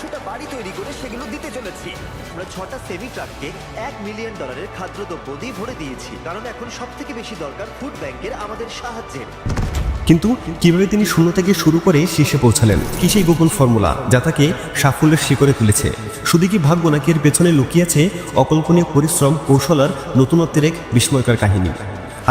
100টা বাড়ি তৈরি করে সেগুলো দিতে চলেছি। আমরা 6টা সেমি ট্রাককে $1 মিলিয়ন খাদ্যদ্রব্য দিয়ে ভরে দিয়েছি, কারণ এখন সব থেকে বেশি দরকার ফুড ব্যাংকের আমাদের সাহায্যের। কিন্তু কিভাবে তিনি শূন্য থেকে শুরু করে শীর্ষে পৌঁছালেন? কি সেই গোপন ফর্মুলা যা তাকে সাফল্যের শিখরে তুলেছে? শুধু কি ভাগ্য নাকি এর পেছনে লুকিয়ে আছে অকল্পনীয় পরিশ্রম, কৌশল আর নতুনত্বের এক বিস্ময়কর কাহিনী?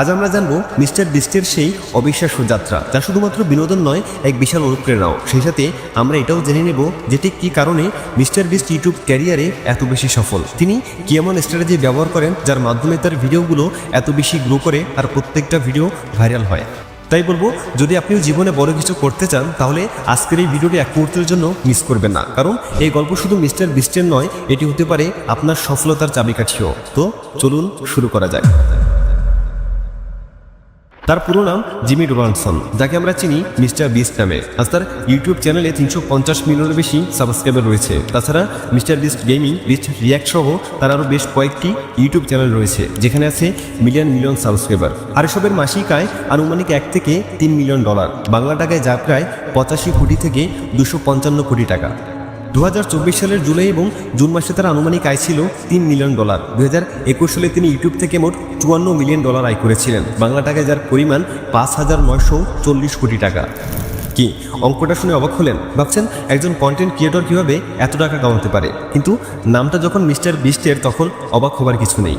আজ আমরা জানবো মিস্টার বিস্টের সেই অবিশ্বাস্য যাত্রা, যা শুধুমাত্র বিনোদন নয়, এক বিশাল অনুপ্রেরণাও। সেই সাথে আমরা এটাও জেনে নেব যে ঠিক কী কারণে মিস্টার বিস্ট ইউটিউব ক্যারিয়ারে এত বেশি সফল। তিনি কি এমন স্ট্র্যাটেজি ব্যবহার করেন যার মাধ্যমে তার ভিডিওগুলো এত বেশি গ্রো করে আর প্রত্যেকটা ভিডিও ভাইরাল হয়। তাই বলবো, যদি আপনিও জীবনে বড় কিছু করতে চান তাহলে আজকের এই ভিডিওটি এক মুহূর্তের জন্য মিস করবেন না, কারণ এই গল্প শুধু মিস্টার বিস্টের নয়, এটি হতে পারে আপনার সফলতার চাবিকাঠিও। তো চলুন শুরু করা যাক। তার পুরো নাম জিমি ডোনাল্ডসন, যাকে আমরা চিনি মিস্টার বিস্ট নামে। আজ তার ইউটিউব চ্যানেলে 350 মিলিয়নের বেশি সাবস্ক্রাইবার রয়েছে। তাছাড়া mister beast gaming, beast react সহ তার আরও বেশ কয়েকটি ইউটিউব চ্যানেল রয়েছে, যেখানে আছে মিলিয়ন সাবস্ক্রাইবার। আর এসবের মাসিক আয় আনুমানিক $1 থেকে $3 মিলিয়ন, বাংলা টাকায় যা প্রায় 85 কোটি থেকে 255 কোটি টাকা। 2024 সালের জুলাই এবং জুন মাসে তার আনুমানিক আয় ছিল $3 মিলিয়ন। 2021 সালে তিনি ইউটিউব থেকে মোট $54 মিলিয়ন আয় করেছিলেন, বাংলা টাকায় যার পরিমাণ 5,940 কোটি টাকা। কি অঙ্কটা শুনে অবাক হলেন? ভাবছেন একজন কন্টেন্ট ক্রিয়েটর কীভাবে এত টাকা কামাতে পারে? কিন্তু নামটা যখন মিস্টার বিস্টের, তখন অবাক হবার কিছু নেই।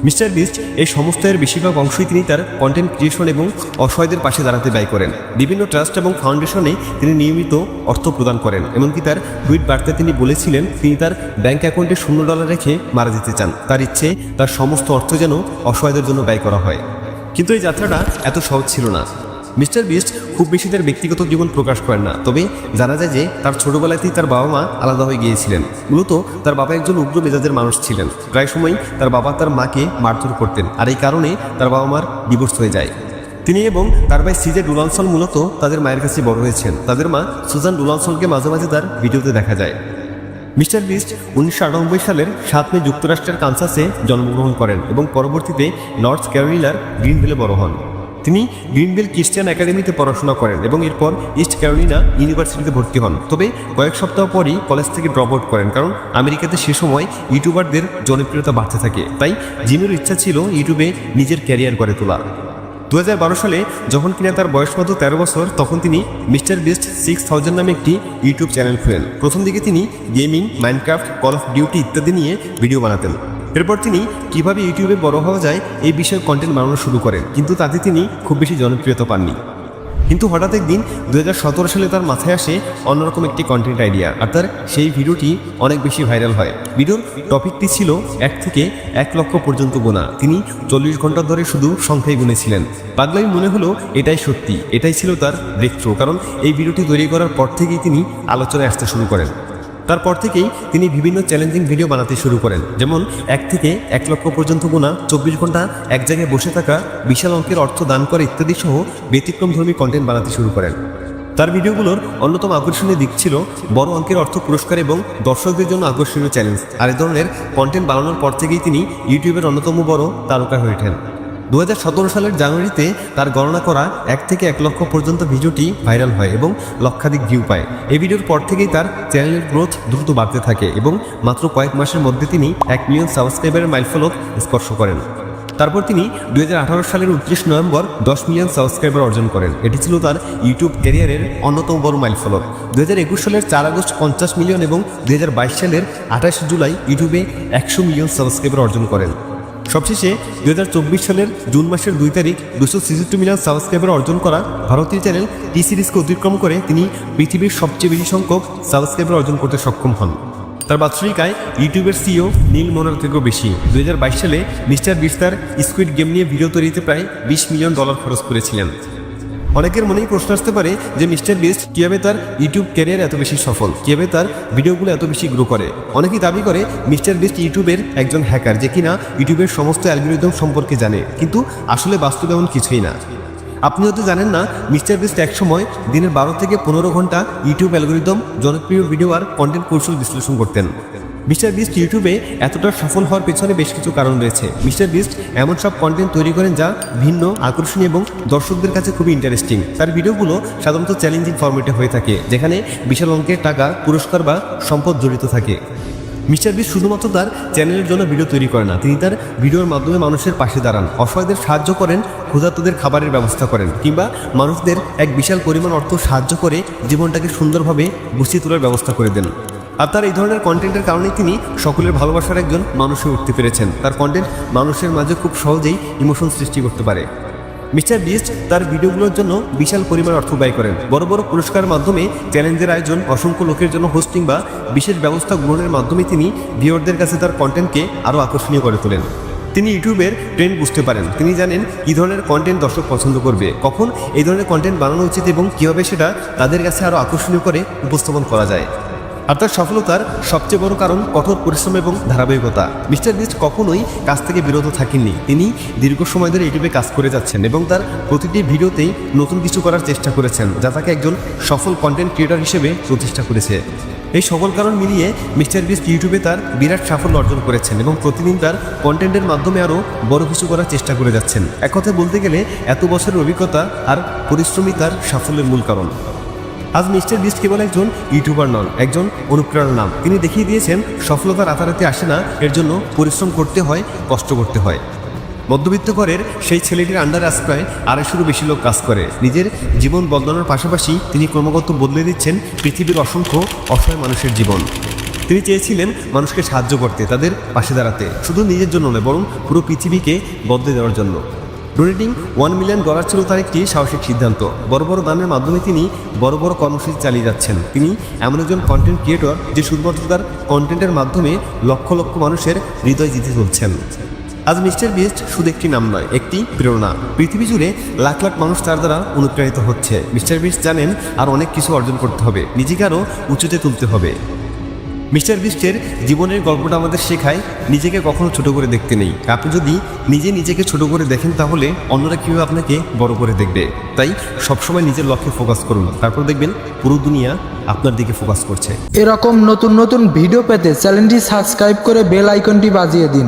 মিস্টার বিস্ট এই সমস্ত এর বেশিরভাগ অংশই তিনি তার কন্টেন্ট ক্রিয়েশন এবং অসহায়দের পাশে দাঁড়াতে ব্যয় করেন। বিভিন্ন ট্রাস্ট এবং ফাউন্ডেশনে তিনি নিয়মিত অর্থ প্রদান করেন। এমনকি তার টুইট বার্তায় তিনি বলেছিলেন তিনি তার ব্যাংক অ্যাকাউন্টে $0 রেখে মারা যেতে চান। তার ইচ্ছে তার সমস্ত অর্থ যেন অসহায়দের জন্য ব্যয় করা হয়। কিন্তু এই যাত্রাটা এত সহজ ছিল না। মিস্টার বিস্ট খুব বেশি তার ব্যক্তিগত জীবন প্রকাশ করেন না, তবে জানা যায় যে তার ছোটবেলাতেই তার বাবা মা আলাদা হয়ে গিয়েছিলেন। মূলত তার বাবা একজন উগ্র মেজাজের মানুষ ছিলেন। প্রায় সময় তার বাবা তার মাকে মারধর করতেন, আর এই কারণে তার বাবা মার ডিভোর্স হয়ে যায়। তিনি এবং তার ভাই সিজে ডোনাল্ডসন মূলত তাদের মায়ের কাছে বড় হয়েছেন। তাদের মা সুজান ডোনাল্ডসনকে মাঝে মাঝে তার ভিডিওতে দেখা যায়। মিস্টার বিস্ট 1998 সালের 7 মে যুক্তরাষ্ট্রের কানসাসে জন্মগ্রহণ করেন এবং পরবর্তীতে নর্থ ক্যারোলিনার গ্রিনভিলে বড় হন। তিনি গ্রিনভিল ক্রিশ্চিয়ান একাডেমিতে পড়াশোনা করেন এবং এরপর ইস্ট ক্যারোলিনা ইউনিভার্সিটিতে ভর্তি হন। তবে কয়েক সপ্তাহ পরই কলেজ থেকে ড্রপ আউট করেন, কারণ আমেরিকাতে সে সময় ইউটিউবারদের জনপ্রিয়তা বাড়তে থাকে। তাই জিমির ইচ্ছা ছিল ইউটিউবে নিজের ক্যারিয়ার গড়ে তোলা। 2012 সালে যখন কিনা তার বয়স মাত্র 13 বছর, তখন তিনি মিস্টার বিস্ট 6000 নামে একটি ইউটিউব চ্যানেল খোলেন। প্রথম দিকে তিনি gaming, Minecraft, call of duty ইত্যাদি নিয়ে ভিডিও বানাতেন। এরপর তিনি কিভাবে ইউটিউবে বড় হওয়া যায় এই বিষয়ে কন্টেন্ট বানানো শুরু করেন, কিন্তু তাতে তিনি খুব বেশি জনপ্রিয়তা পাননি। কিন্তু হঠাৎ একদিন 2017 সালে তার মাথায় আসে অন্যরকম একটি কন্টেন্ট আইডিয়া, আর তার সেই ভিডিওটি অনেক বেশি ভাইরাল হয়। ভিডিওর টপিকটি ছিল 1 থেকে 1 লক্ষ পর্যন্ত গোনা। তিনি 40 ঘন্টা ধরে শুধু সংখ্যায় গুনেছিলেন। পাগলামি মনে হলো এটাই সত্যি, এটাই ছিল তার ব্রেক থ্রু, কারণ এই ভিডিওটি তৈরি করার পর থেকেই তিনি আলোচনায় আসতে শুরু করেন। তারপর থেকেই তিনি বিভিন্ন চ্যালেঞ্জিং ভিডিও বানাতে শুরু করেন, যেমন 1 থেকে 1 লক্ষ পর্যন্ত গোনা, 24 ঘন্টা এক জায়গায় বসে থাকা, বিশাল অঙ্কের অর্থ দান করা ইত্যাদি সহ ব্যতিক্রমধর্মী কন্টেন্ট বানাতে শুরু করেন। তার ভিডিওগুলোর অন্যতম আকর্ষণীয় দিক ছিল বড় অঙ্কের অর্থ পুরস্কার এবং দর্শকদের জন্য আকর্ষণীয় চ্যালেঞ্জ। আর এই ধরনের কন্টেন্ট বানানোর পর থেকেই তিনি ইউটিউবের অন্যতম বড় তারকা হয়ে ওঠেন। 2017 সালের জানুয়ারিতে তার গণনা করা 1 থেকে 1 লক্ষ পর্যন্ত ভিডিওটি ভাইরাল হয় এবং লক্ষাধিক ভিউ পায়। এই ভিডিওর পর থেকেই তার চ্যানেলের গ্রোথ দ্রুত বাড়তে থাকে এবং মাত্র কয়েক মাসের মধ্যে তিনি 1 মিলিয়ন সাবস্ক্রাইবারের মাইলফলক স্পর্শ করেন। তারপর তিনি 2018 সালের 29 নভেম্বর 10 মিলিয়ন সাবস্ক্রাইবার অর্জন করেন। এটি ছিল তার ইউটিউব ক্যারিয়ারের অন্যতম বড় মাইলফলক। 2021 সালের 4 আগস্ট 50 মিলিয়ন এবং 2022 সালের 28 জুলাই ইউটিউবে 100 মিলিয়ন সাবস্ক্রাইবার অর্জন করেন। সবশেষে 2024 সালের জুন মাসের 2 তারিখ 266 মিলিয়ন সাবস্ক্রাইবার অর্জন করা ভারতীয় চ্যানেল টি সিরিজকে অতিক্রম করে তিনি পৃথিবীর সবচেয়ে বেশি সংখ্যক সাবস্ক্রাইবার অর্জন করতে সক্ষম হন। তার বাৎসরিক আয় ইউটিউবের সিইও নীল মোনার থেকেও বেশি। 2022 সালে মিস্টার বিস্ট তার স্কুইড গেম নিয়ে ভিডিও তৈরিতে প্রায় $20 মিলিয়ন খরচ করেছিলেন। অনেকের মনেই প্রশ্ন আসতে পারে যে মিস্টার বিস্ট কীভাবে তার ইউটিউব ক্যারিয়ার এত বেশি সফল, কীভাবে তার ভিডিওগুলো এত বেশি গ্রো করে। অনেকেই দাবি করে মিস্টার বিস্ট ইউটিউবের একজন হ্যাকার, যে কিনা ইউটিউবের সমস্ত অ্যালগরিদম সম্পর্কে জানে, কিন্তু আসলে বাস্তবে এমন কিছুই না। আপনি হয়তো জানেন না, মিস্টার বিস্ট একসময় দিনের 12 থেকে 15 ঘন্টা ইউটিউব অ্যালগরিদম, জনপ্রিয় ভিডিও আর কন্টেন্ট কৌশল বিশ্লেষণ করতেন। মিস্টার বিস্ট ইউটিউবে এতটা সফল হওয়ার পেছনে বেশ কিছু কারণ রয়েছে। মিস্টার বিস্ট এমন সব কন্টেন্ট তৈরি করেন যা ভিন্ন, আকর্ষণীয় এবং দর্শকদের কাছে খুবই ইন্টারেস্টিং। তার ভিডিওগুলো সাধারণত চ্যালেঞ্জিং ফরম্যাটে হয়ে থাকে, যেখানে বিশাল অঙ্কের টাকা, পুরস্কার বা সম্পদ জড়িত থাকে। মিস্টার বিস্ট শুধুমাত্র তার চ্যানেলের জন্য ভিডিও তৈরি করে না, তিনি তার ভিডিওর মাধ্যমে মানুষের পাশে দাঁড়ান, অসহায়দের সাহায্য করেন, ক্ষুধার্তদের খাবারের ব্যবস্থা করেন, কিংবা মানুষদের এক বিশাল পরিমাণ অর্থ সাহায্য করে জীবনটাকে সুন্দরভাবে গুছিয়ে তোলার ব্যবস্থা করে দেন। আর তার এই ধরনের কন্টেন্টের কারণেই তিনি সকলের ভালোবাসার একজন মানুষ হয়ে উঠতে পেরেছেন। তার কন্টেন্ট মানুষের মাঝে খুব সহজেই ইমোশন সৃষ্টি করতে পারে। মিস্টার বিস্ট তার ভিডিওগুলোর জন্য বিশাল পরিমাণ অর্থ ব্যয় করেন। বড় বড় পুরস্কারের মাধ্যমে, চ্যালেঞ্জের আয়োজন, অসংখ্য লোকের জন্য হোস্টিং বা বিশেষ ব্যবস্থা গ্রহণের মাধ্যমে তিনি ভিউয়ারদের কাছে তার কন্টেন্টকে আরও আকর্ষণীয় করে তোলেন। তিনি ইউটিউবের ট্রেন্ড বুঝতে পারেন। তিনি জানেন কী ধরনের কন্টেন্ট দর্শক পছন্দ করবে, কখন এই ধরনের কন্টেন্ট বানানো উচিত এবং কীভাবে সেটা তাদের কাছে আরও আকর্ষণীয় করে উপস্থাপন করা যায়। আর তার সফলতার সবচেয়ে বড় কারণ কঠোর পরিশ্রম এবং ধারাবাহিকতা। মিস্টার বিস্ট কখনোই কাজ থেকে বিরত থাকেননি। তিনি দীর্ঘ সময় ধরে ইউটিউবে কাজ করে যাচ্ছেন এবং তার প্রতিটি ভিডিওতেই নতুন কিছু করার চেষ্টা করেছেন, যা তাকে একজন সফল কন্টেন্ট ক্রিয়েটর হিসেবে প্রতিষ্ঠা করেছে। এই সকল কারণ মিলিয়ে মিস্টার বিস্ট ইউটিউবে তার বিরাট সাফল্য অর্জন করেছেন এবং প্রতিদিন তার কন্টেন্টের মাধ্যমে আরও বড় কিছু করার চেষ্টা করে যাচ্ছেন। এক কথায় বলতে গেলে এত বছরের অভিজ্ঞতা আর পরিশ্রমই তার সাফল্যের মূল কারণ। আজ মিস্টার বিস্ট কেবল একজন ইউটিউবার নন, একজন অনুপ্রেরণার নাম। তিনি দেখিয়ে দিয়েছেন সফলতা রাতারাতি আসে না, এর জন্য পরিশ্রম করতে হয়, কষ্ট করতে হয়। মধ্যবিত্ত ঘরের সেই ছেলেটির আন্ডারে আজ প্রায় 250-ও বেশি লোক কাজ করে। নিজের জীবন বদলানোর পাশাপাশি তিনি ক্রমাগত বদলে দিচ্ছেন পৃথিবীর অসংখ্য অসহায় মানুষের জীবন। তিনি চেয়েছিলেন মানুষকে সাহায্য করতে, তাদের পাশে দাঁড়াতে, শুধু নিজের জন্য নয় বরং পুরো পৃথিবীকে বদলে দেওয়ার জন্য। ডোনেটিং $1 মিলিয়ন ছিল তার একটি সাহসিক সিদ্ধান্ত। বড় বড় দানের মাধ্যমে তিনি বড় বড় কর্মসূচি চালিয়ে যাচ্ছেন। তিনি এমন একজন কন্টেন্ট ক্রিয়েটর যে শুধুমাত্র তার কন্টেন্টের মাধ্যমে লক্ষ লক্ষ মানুষের হৃদয় জিতে চলছেন। আজ মিস্টার বিস্ট শুধু একটি নাম নয়, একটি প্রেরণা। পৃথিবী জুড়ে লাখ লাখ মানুষ তার দ্বারা অনুপ্রাণিত হচ্ছে। মিস্টার বিস্ট জানেন আর অনেক কিছু অর্জন করতে হবে, নিজেকে আরও উঁচুতে তুলতে হবে। মিস্টার বিস্টের জীবনের গল্পটা আমাদের শেখায় নিজেকে কখনো ছোট করে দেখতে নেই। আপনি যদি নিজেকে ছোট করে দেখেন তাহলে অন্যরা কীভাবে আপনাকে বড় করে দেখবে। তাই সবসময় নিজের লক্ষ্যে ফোকাস করুন, তারপর দেখবেন পুরো দুনিয়া আপনার দিকে ফোকাস করছে। এরকম নতুন নতুন ভিডিও পেতে চ্যানেলটি সাবস্ক্রাইব করে বেল আইকনটি বাজিয়ে দিন।